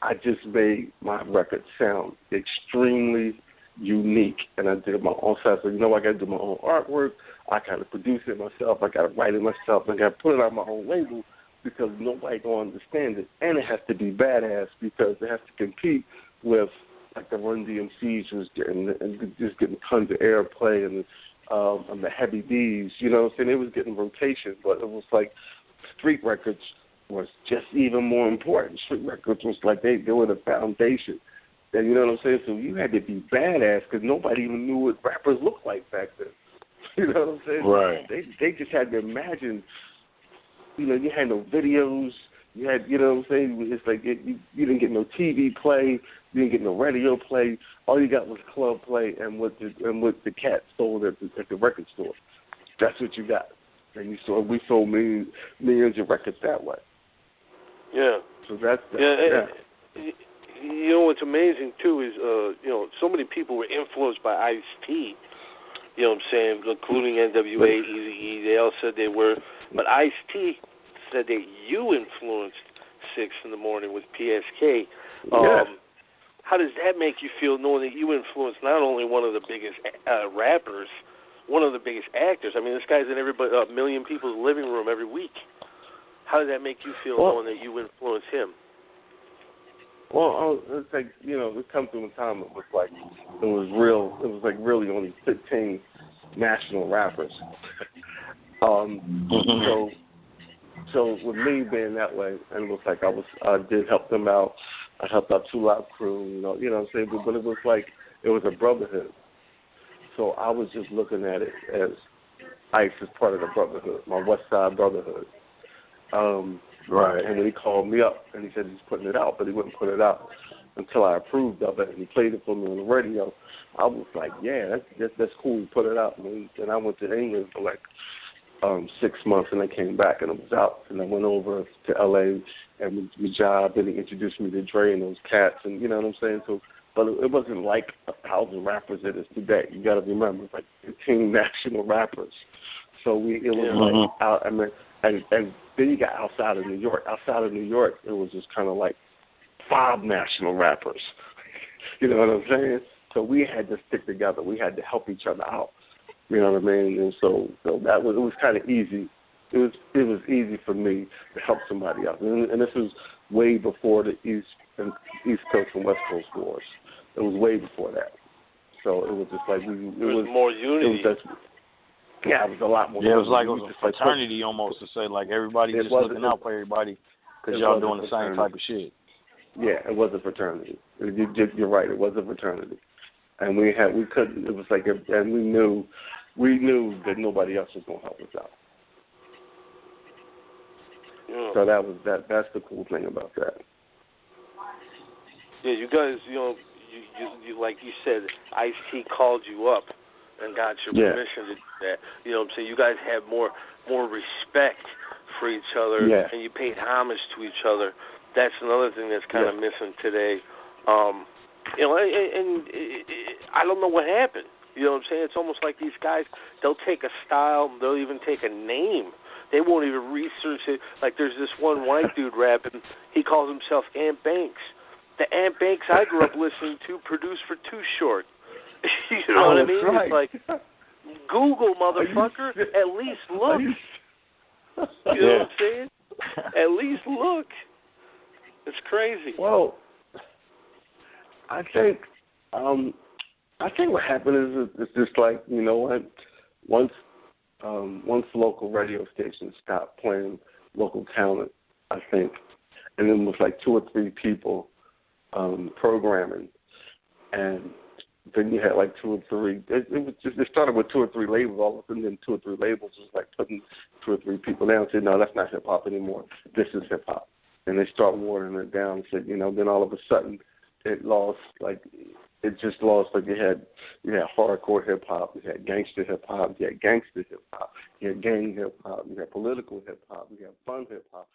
I just made my record sound extremely unique, and I did my own stuff. So, I got to do my own artwork. I got to produce it myself. I got to write it myself. I got to put it on my own label because nobody going to understand it. And it has to be badass because it has to compete with, like, the Run DMCs was getting, and just getting tons of airplay, and the Heavy D's, you know what I'm saying? It was getting rotation, but it was like street records was just even more important. Street records was like they were the foundation. And you know what I'm saying? So you had to be badass because nobody even knew what rappers looked like back then. You know what I'm saying? Right. They just had to imagine, you had no videos. You had, you know what I'm saying? It's like you didn't get no TV play. You didn't get no radio play. All you got was club play and what the cat sold at the record store. That's what you got. And we sold millions of records that way. Yeah. So that's yeah. What's amazing too is so many people were influenced by Ice-T. You know what I'm saying, including NWA, Eazy-E. They all said they were, but Ice-T said that you influenced 6 in the Morning with PSK. How does that make you feel, knowing that you influenced not only one of the biggest rappers, one of the biggest actors? I mean, this guy's in a million people's living room every week. How does that make you feel, knowing that you influenced him? Well, it's like, it come through a time it was like really only 15 national rappers. So with me being that way, and it was like I did help them out. I helped out Two Live Crew, you know what I'm saying? But it was like, it was a brotherhood. So I was just looking at it as Ice is part of the brotherhood, my West Side brotherhood. Right. And when he called me up and he said he's putting it out, but he wouldn't put it out until I approved of it, and he played it for me on the radio, I was like, yeah, that's cool. Put it out. And I went to England for like 6 months, and I came back, and it was out. And I went over to L.A. and my job, and he introduced me to Dre and those cats, and you know what I'm saying? So, but it wasn't like 1,000 rappers it is today. You got to remember, it's like 15 national rappers. So it was like out. I mean, and then you got outside of New York. Outside of New York, it was just kind of like 5 national rappers. You know what I'm saying? So we had to stick together. We had to help each other out. You know what I mean? And so it was kind of easy. It was easy for me to help somebody else. And this was way before the East Coast and West Coast wars. It was way before that. So it was just like there was more unity. It was a lot more. Yeah, it was like a fraternity almost, to say, like everybody just looking out for everybody because y'all doing the same type of shit. Yeah, it was a fraternity. You're right. It was a fraternity, and we couldn't. It was like, and we knew that nobody else was gonna help us out. Yeah. So that's the cool thing about that. Yeah, you guys, you like you said, Ice-T called you up and got your permission to do that. You know what I'm saying? You guys have more respect for each other, and you paid homage to each other. That's another thing that's kind of missing today. And I don't know what happened. You know what I'm saying? It's almost like these guys, they'll take a style, they'll even take a name. They won't even research it. Like there's this one white dude rapping, he calls himself Ant Banks. The Ant Banks I grew up listening to produced for Too Short. You know what I mean? Right. It's like, Google, motherfucker, at least look. You know what I'm saying? At least look. It's crazy. Well, I think what happened is it's just like, you know what? Once local radio stations stopped playing local talent, I think, and then it was like 2 or 3 people programming, and then you had like 2 or 3. It started with 2 or 3 labels, all of a sudden, then 2 or 3 labels was like putting 2 or 3 people down and said, no, that's not hip hop anymore. This is hip hop. And they start watering it down and said, then all of a sudden it just lost, like you had hardcore hip hop, you had gangster hip hop, you had gangster hip hop, you had gang hip hop, you had political hip hop, you had fun hip hop.